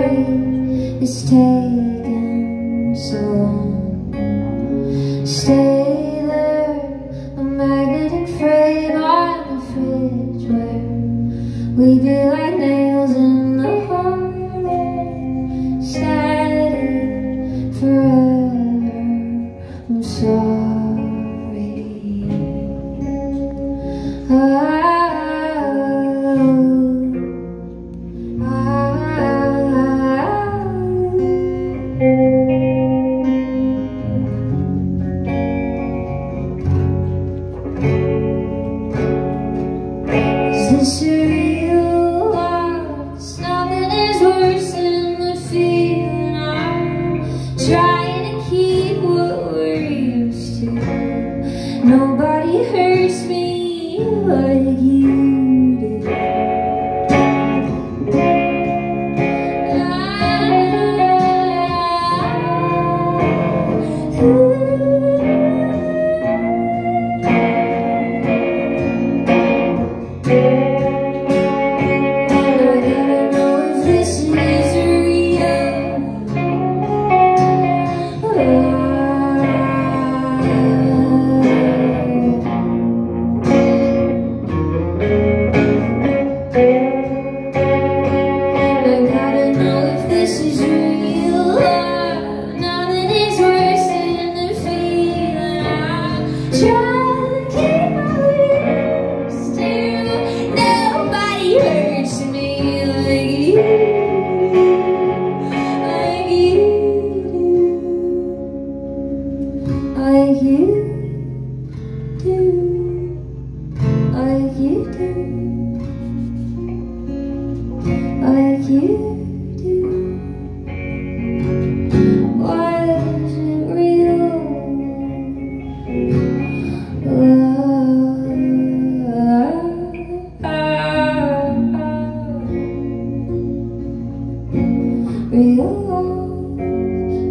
it's taken so long. Stay there, a magnetic frame on the fridge where we'd be like nails in the hallway, steady forever. I'm sorry. Is this a real life? Nothing is worse than the feeling I'm trying to keep what we're used to. Nobody hurts me like you do. Like you do, like you do, like you do. Was it real love? Real love,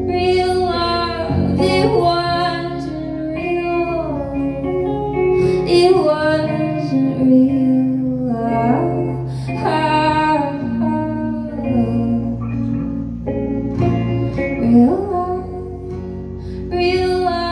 real love, it wasn't real. It wasn't real love. Real love, real love.